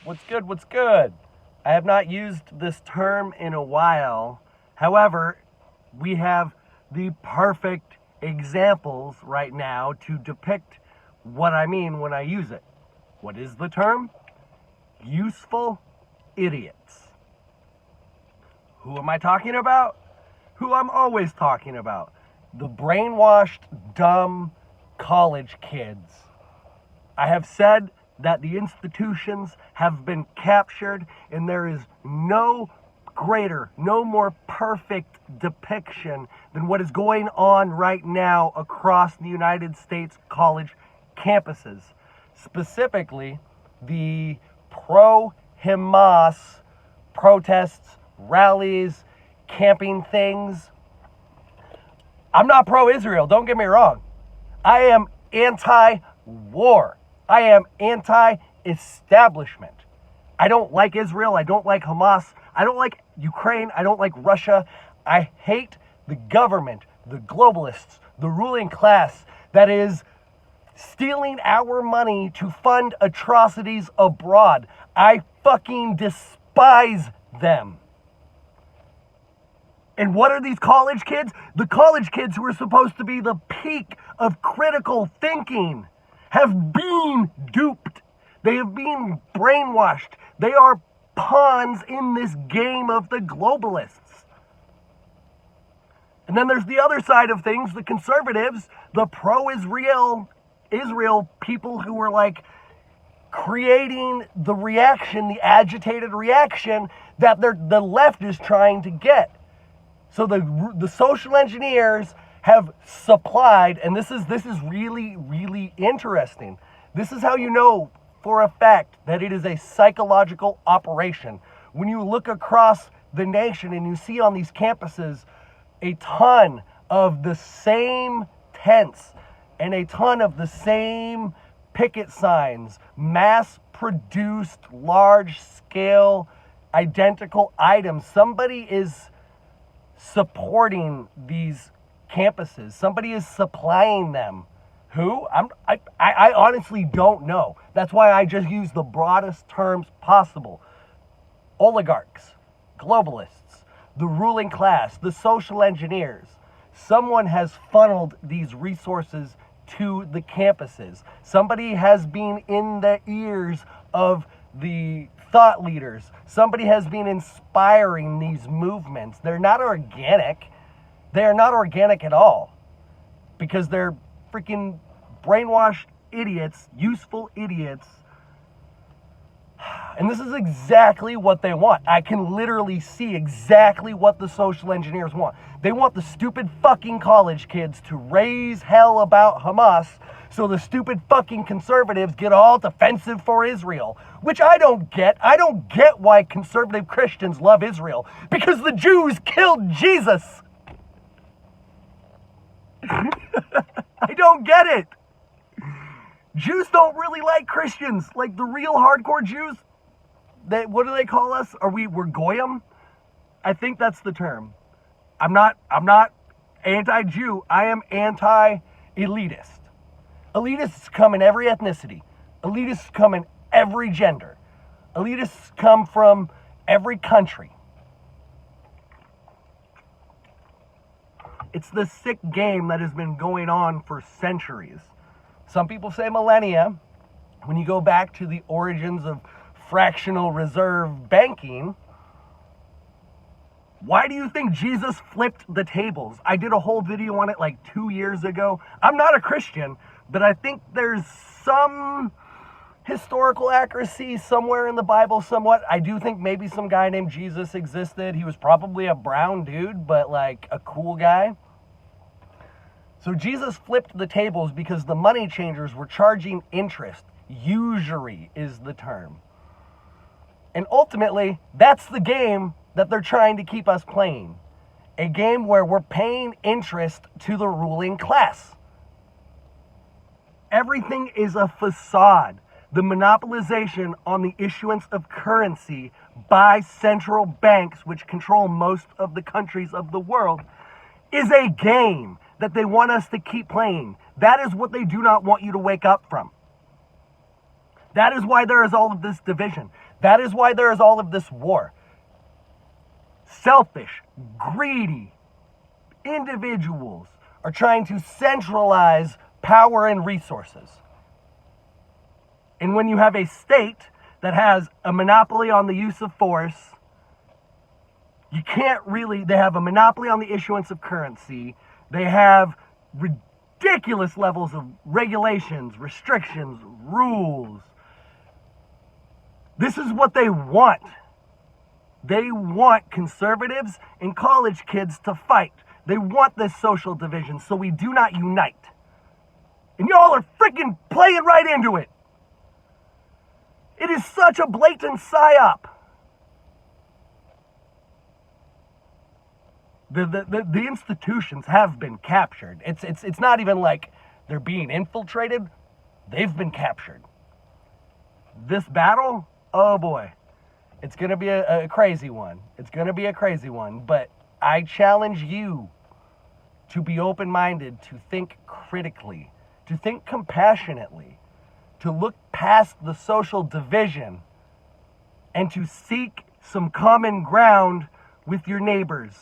What's good? What's good? I have not used this term in a while. However, we have the perfect examples right now to depict what I mean when I use it. What is the term? Useful idiots. Who am I talking about? Who I'm always talking about. The brainwashed, dumb college kids. I have said that the institutions have been captured, and there is no greater, no more perfect depiction than what is going on right now across the United States college campuses. Specifically, the pro-Hamas protests, rallies, camping things. I'm not pro-Israel, don't get me wrong. I am anti-war. I am anti-establishment. I don't like Israel. I don't like Hamas. I don't like Ukraine. I don't like Russia. I hate the government, the globalists, the ruling class that is stealing our money to fund atrocities abroad. I fucking despise them. And what are these college kids? The college kids who are supposed to be the peak of critical thinking have been duped. They have been brainwashed. They are pawns in this game of the globalists. And then there's the other side of things, the conservatives, the pro-Israel people who are like creating the reaction, the agitated reaction that the left is trying to get. So the social engineers have supplied, and this is really, really interesting. This is how you know for a fact that it is a psychological operation. When you look across the nation and you see on these campuses a ton of the same tents and a ton of the same picket signs, mass-produced, large-scale, identical items, somebody is supporting these campuses. Somebody is supplying them. Who? I honestly don't know. That's why I just use the broadest terms possible. Oligarchs, globalists, the ruling class, the social engineers. Someone has funneled these resources to the campuses. Somebody has been in the ears of the thought leaders. Somebody has been inspiring these movements. They're not organic. They are not organic at all because they're freaking brainwashed idiots, useful idiots. And this is exactly what they want. I can literally see exactly what the social engineers want. They want the stupid fucking college kids to raise hell about Hamas so the stupid fucking conservatives get all defensive for Israel, which I don't get. I don't get why conservative Christians love Israel, because the Jews killed Jesus. I don't get it. Jews don't really like Christians, like the real hardcore Jews. What do they call us? We're goyim? I think that's the term. I'm not anti-Jew. I am anti-elitist. Elitists come in every ethnicity. Elitists come in every gender. Elitists come from every country. It's the sick game that has been going on for centuries. Some people say millennia. When you go back to the origins of fractional reserve banking, why do you think Jesus flipped the tables? I did a whole video on it like 2 years ago. I'm not a Christian, but I think there's some historical accuracy somewhere in the Bible somewhat. I do think maybe some guy named Jesus existed. He was probably a brown dude, but like a cool guy. So Jesus flipped the tables because the money changers were charging interest. Usury is the term. And ultimately, that's the game that they're trying to keep us playing. A game where we're paying interest to the ruling class. Everything is a facade. The monopolization on the issuance of currency by central banks, which control most of the countries of the world, is a game that they want us to keep playing. That is what they do not want you to wake up from. That is why there is all of this division. That is why there is all of this war. Selfish, greedy individuals are trying to centralize power and resources. And when you have a state that has a monopoly on the use of force, you can't really, they have a monopoly on the issuance of currency. They have ridiculous levels of regulations, restrictions, rules. This is what they want. They want conservatives and college kids to fight. They want this social division so we do not unite. And y'all are freaking playing right into it. It is such a blatant psyop. The institutions have been captured. It's not even like they're being infiltrated. They've been captured. This battle, oh boy, it's going to be a crazy one. It's going to be a crazy one. But I challenge you to be open-minded, to think critically, to think compassionately, to look past the social division and to seek some common ground with your neighbors,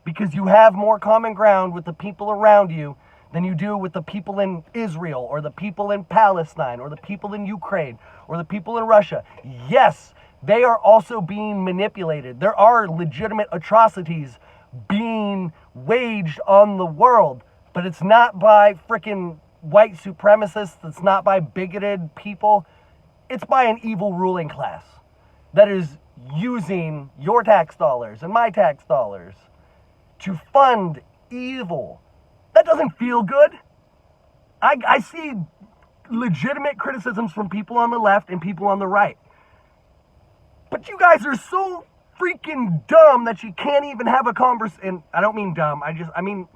because you have more common ground with the people around you than you do with the people in Israel or the people in Palestine or the people in Ukraine or the people in Russia. Yes, they are also being manipulated. There are legitimate atrocities being waged on the world, but it's not by freaking white supremacists. It's not by bigoted people. It's by an evil ruling class that is using your tax dollars and my tax dollars to fund evil. That doesn't feel good. I see legitimate criticisms from people on the left and people on the right. But you guys are so freaking dumb that you can't even have a conversation. And I don't mean dumb. I mean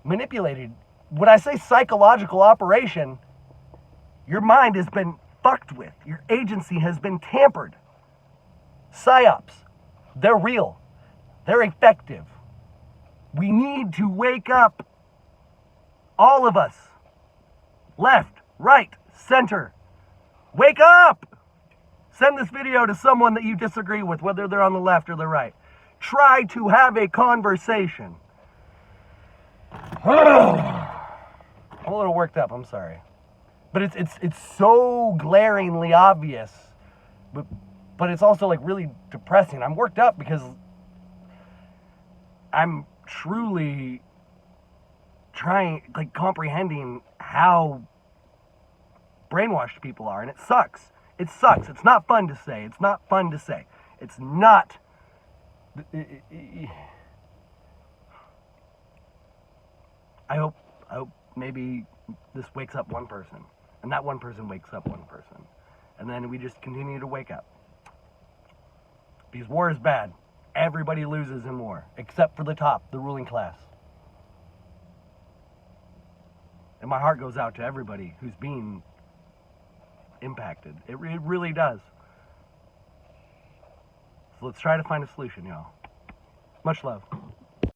manipulated. When I say psychological operation, your mind has been fucked with. Your agency has been tampered. Psyops. They're real. They're effective. We need to wake up. All of us. Left, right, center. Wake up! Send this video to someone that you disagree with, whether they're on the left or the right. Try to have a conversation. I'm a little worked up, I'm sorry. But it's so glaringly obvious. But it's also like really depressing. I'm worked up because I'm truly comprehending how brainwashed people are, and it sucks. It sucks. It's not fun to say. It's not fun to say. It's not. I hope maybe this wakes up one person, and that one person wakes up one person, and then we just continue to wake up. Because war is bad. Everybody loses in war, except for the top, the ruling class. And my heart goes out to everybody who's being impacted. It really does. So let's try to find a solution, y'all. Much love.